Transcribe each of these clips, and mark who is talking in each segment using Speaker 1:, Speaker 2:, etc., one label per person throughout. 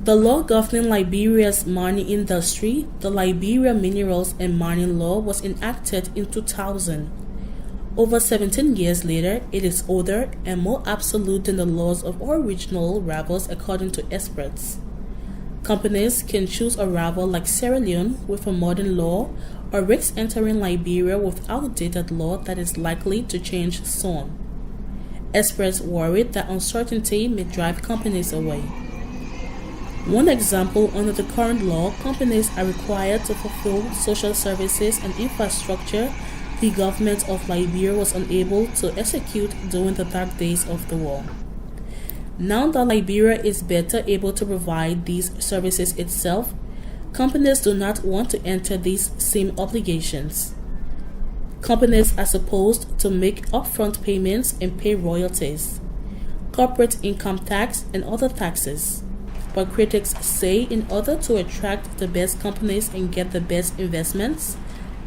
Speaker 1: The law governing Liberia's mining industry, the Liberia Minerals and Mining Law, was enacted in 2000. Over 17 years later, it is older and more absolute than the laws of original rivals according to experts. Companies can choose a rival like Sierra Leone with a modern law, or risk entering Liberia with outdated law that is likely to change soon. Experts worry that uncertainty may drive companies away. One example, under the current law, companies are required to fulfill social services and infrastructure the government of Liberia was unable to execute during the dark days of the war. Now that Liberia is better able to provide these services itself, companies do not want to enter these same obligations. Companies are supposed to make upfront payments and pay royalties, corporate income tax, and other taxes. But critics say in order to attract the best companies and get the best investments,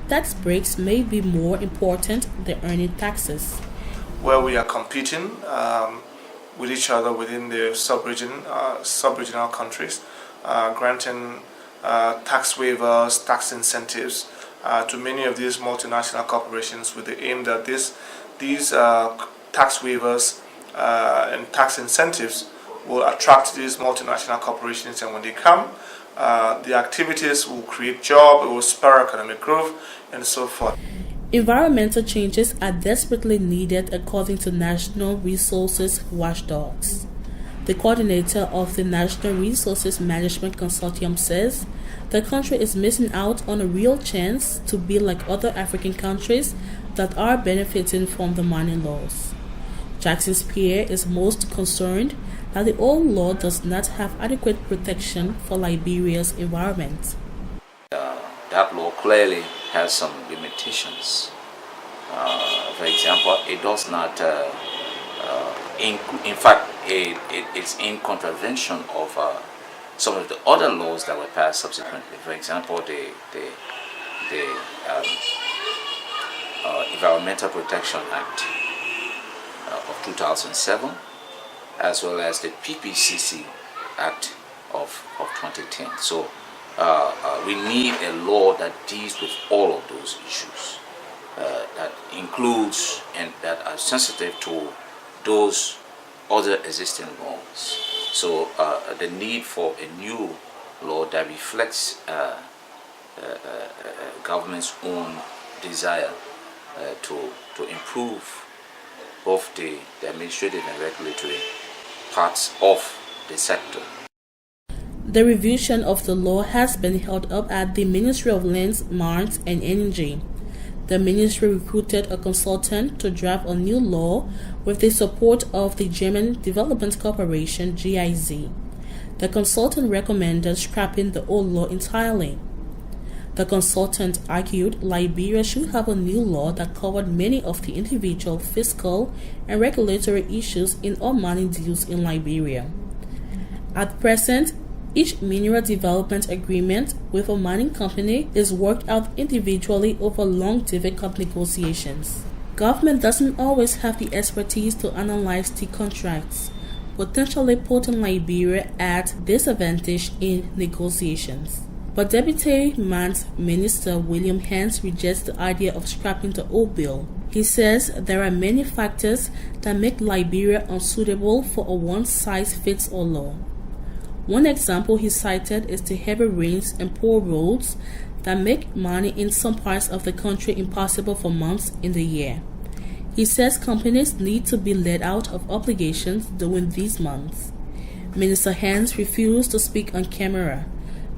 Speaker 1: tax breaks may be more important than earning taxes.
Speaker 2: Where we are competing with each other within the sub-regional countries, granting tax waivers, tax incentives to many of these multinational corporations with the aim that these tax waivers and tax incentives will attract these multinational corporations, and when they come, the activities will create jobs, it will spur economic growth, and so forth.
Speaker 1: Environmental changes are desperately needed according to National Resources Watchdogs. The coordinator of the National Resources Management Consortium says the country is missing out on a real chance to be like other African countries that are benefiting from the mining laws. Jackson Spear is most concerned that the old law does not have adequate protection for Liberia's environment.
Speaker 3: That law clearly has some limitations. For example, it does not, in fact, it's in contravention of some of the other laws that were passed subsequently. For example, the Environmental Protection Act of 2007, as well as the PPCC Act of 2010. So we need a law that deals with all of those issues, that includes and that are sensitive to those other existing laws. So the need for a new law that reflects government's own desire to improve both the administrative and regulatory parts of the sector.
Speaker 1: The revision of the law has been held up at the Ministry of Lands, Mines and Energy. The ministry recruited a consultant to draft a new law with the support of the German Development Corporation (GIZ). The consultant recommended scrapping the old law entirely. The consultant argued Liberia should have a new law that covered many of the individual fiscal and regulatory issues in all mining deals in Liberia. At present, each mineral development agreement with a mining company is worked out individually over long, difficult negotiations. Government doesn't always have the expertise to analyze the contracts, potentially putting Liberia at disadvantage in negotiations. But Deputy Mines Minister William Hans rejects the idea of scrapping the old bill. He says there are many factors that make Liberia unsuitable for a one-size-fits-all law. One example he cited is the heavy rains and poor roads that make mining in some parts of the country impossible for months in the year. He says companies need to be let out of obligations during these months. Minister Hans refused to speak on camera,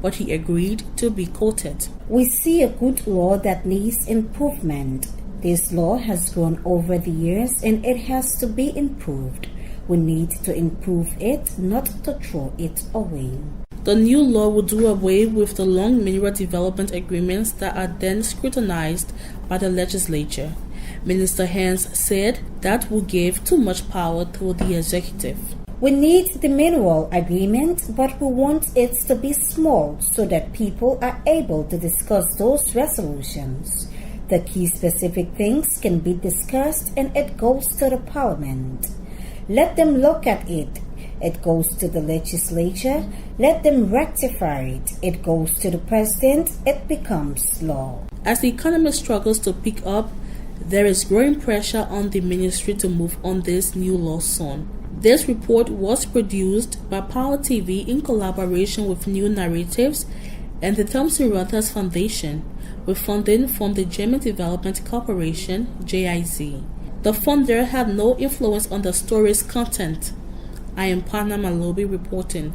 Speaker 1: but he agreed to be quoted.
Speaker 4: We see a good law that needs improvement. This law has grown over the years and it has to be improved. We need to improve it, not to throw it away.
Speaker 1: The new law will do away with the long mineral development agreements that are then scrutinized by the legislature. Minister Hans said that will give too much power to the executive.
Speaker 4: We need the mineral agreement, but we want it to be small so that people are able to discuss those resolutions. The key specific things can be discussed and it goes to the parliament. Let them look at it. It goes to the legislature. Let them rectify it. It goes to the president. It becomes law.
Speaker 1: As the economy struggles to pick up, there is growing pressure on the ministry to move on this new law soon. This report was produced by Power TV in collaboration with New Narratives and the Thomson Reuters Foundation, with funding from the German Development Corporation, GIZ. The funder had no influence on the story's content. I am Pana Malobi reporting.